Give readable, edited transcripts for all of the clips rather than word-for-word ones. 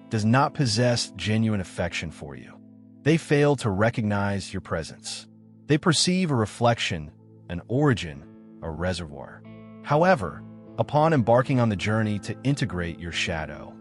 does not possess genuine affection for you. They fail to recognize your presence. They perceive a reflection, an origin, a reservoir. However, upon embarking on the journey to integrate your shadow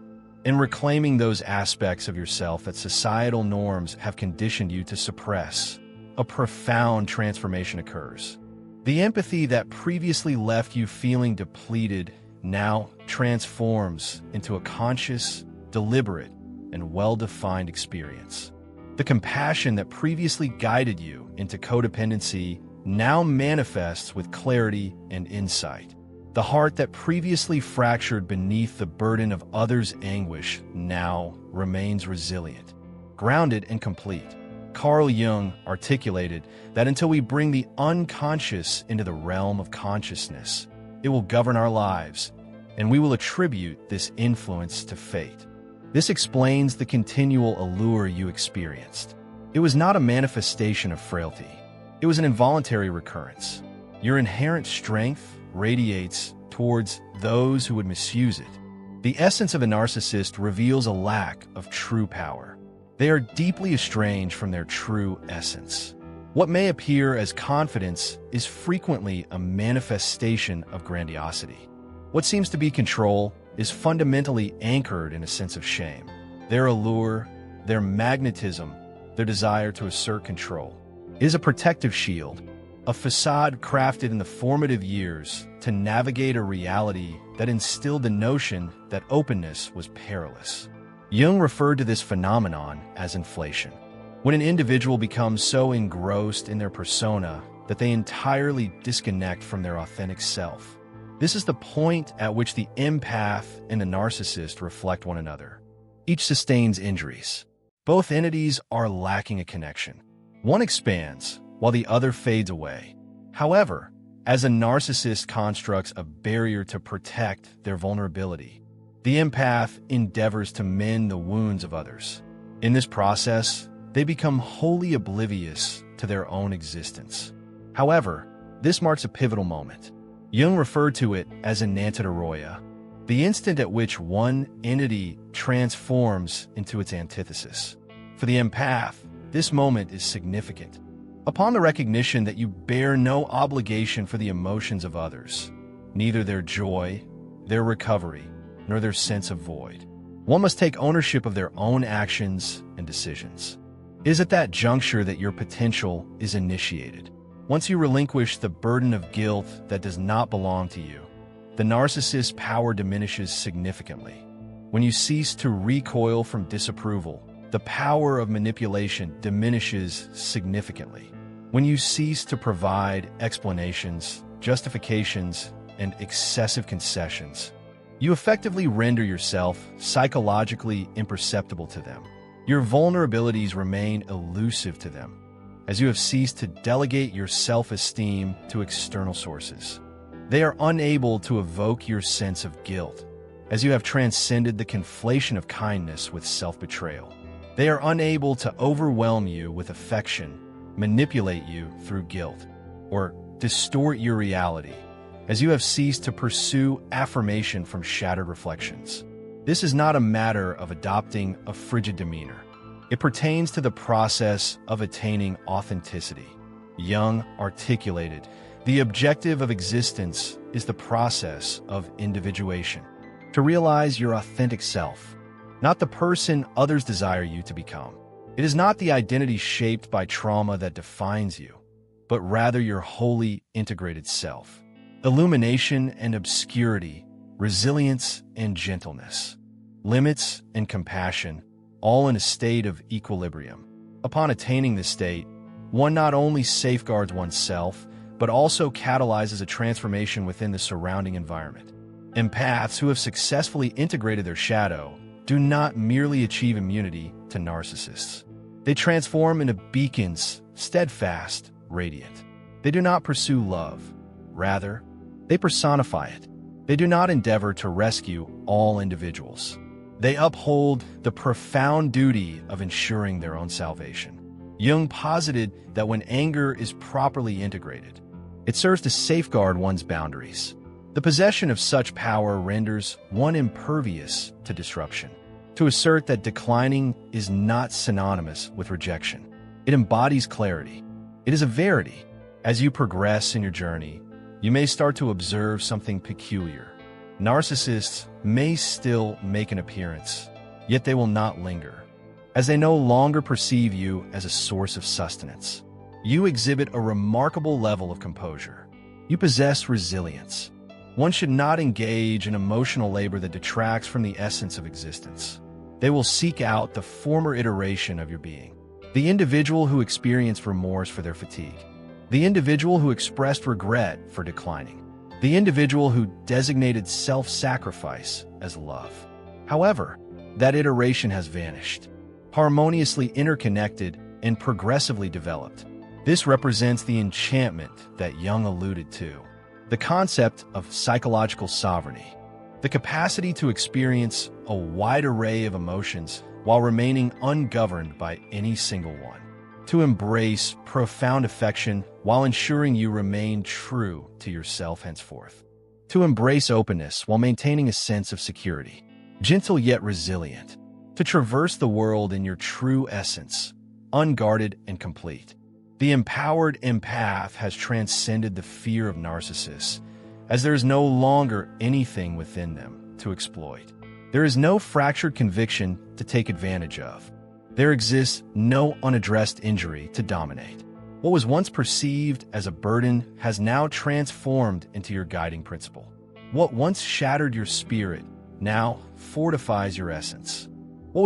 and reclaiming those aspects of yourself that societal norms have conditioned you to suppress, a profound transformation occurs. The empathy that previously left you feeling depleted now transforms into a conscious, deliberate, and well-defined experience. The compassion that previously guided you into codependency now manifests with clarity and insight. The heart that previously fractured beneath the burden of others' anguish now remains resilient, grounded, and complete. Carl Jung articulated that until we bring the unconscious into the realm of consciousness, it will govern our lives, and we will attribute this influence to fate. This explains the continual allure you experienced. It was not a manifestation of frailty. It was an involuntary recurrence. Your inherent strength radiates towards those who would misuse it. The essence of a narcissist reveals a lack of true power. They are deeply estranged from their true essence. What may appear as confidence is frequently a manifestation of grandiosity. What seems to be control is fundamentally anchored in a sense of shame. Their allure, their magnetism, their desire to assert control is a protective shield, a facade crafted in the formative years to navigate a reality that instilled the notion that openness was perilous. Jung referred to this phenomenon as inflation. When an individual becomes so engrossed in their persona that they entirely disconnect from their authentic self. This is the point at which the empath and the narcissist reflect one another. Each sustains injuries. Both entities are lacking a connection. One expands, while the other fades away. However, as a narcissist constructs a barrier to protect their vulnerability, the empath endeavors to mend the wounds of others. In this process, they become wholly oblivious to their own existence. However, this marks a pivotal moment. Jung referred to it as a Nantataroya, the instant at which one entity transforms into its antithesis. For the empath, this moment is significant. Upon the recognition that you bear no obligation for the emotions of others, neither their joy, their recovery, nor their sense of void, one must take ownership of their own actions and decisions. It is at that juncture that your potential is initiated. Once you relinquish the burden of guilt that does not belong to you, the narcissist's power diminishes significantly. When you cease to recoil from disapproval, the power of manipulation diminishes significantly. When you cease to provide explanations, justifications, and excessive concessions, you effectively render yourself psychologically imperceptible to them. Your vulnerabilities remain elusive to them, as you have ceased to delegate your self-esteem to external sources. They are unable to evoke your sense of guilt, as you have transcended the conflation of kindness with self-betrayal. They are unable to overwhelm you with affection, manipulate you through guilt, or distort your reality, as you have ceased to pursue affirmation from shattered reflections. This is not a matter of adopting a frigid demeanor. It pertains to the process of attaining authenticity. Jung articulated, the objective of existence is the process of individuation, to realize your authentic self, not the person others desire you to become. It is not the identity shaped by trauma that defines you, but rather your wholly integrated self. Illumination and obscurity, resilience and gentleness, limits and compassion, all in a state of equilibrium. Upon attaining this state, one not only safeguards oneself, but also catalyzes a transformation within the surrounding environment. Empaths who have successfully integrated their shadow do not merely achieve immunity to narcissists. They transform into beacons, steadfast, radiant. They do not pursue love. Rather, they personify it. They do not endeavor to rescue all individuals. They uphold the profound duty of ensuring their own salvation. Jung posited that when anger is properly integrated, it serves to safeguard one's boundaries. The possession of such power renders one impervious to disruption. to assert that declining is not synonymous with rejection. It embodies clarity. It is a verity. As you progress in your journey, you may start to observe something peculiar. Narcissists may still make an appearance, yet they will not linger, as they no longer perceive you as a source of sustenance. You exhibit a remarkable level of composure. You possess resilience. One should not engage in emotional labor that detracts from the essence of existence. They will seek out the former iteration of your being, the individual who experienced remorse for their fatigue, the individual who expressed regret for declining, the individual who designated self-sacrifice as love. However, that iteration has vanished, harmoniously interconnected and progressively developed. This represents the enchantment that Jung alluded to, the concept of psychological sovereignty, the capacity to experience a wide array of emotions while remaining ungoverned by any single one, to embrace profound affection while ensuring you remain true to yourself henceforth, to embrace openness while maintaining a sense of security, gentle yet resilient, to traverse the world in your true essence, unguarded and complete. The empowered empath has transcended the fear of narcissists, as there is no longer anything within them to exploit. There is no fractured conviction to take advantage of. There exists no unaddressed injury to dominate. What was once perceived as a burden has now transformed into your guiding principle. What once shattered your spirit now fortifies your essence.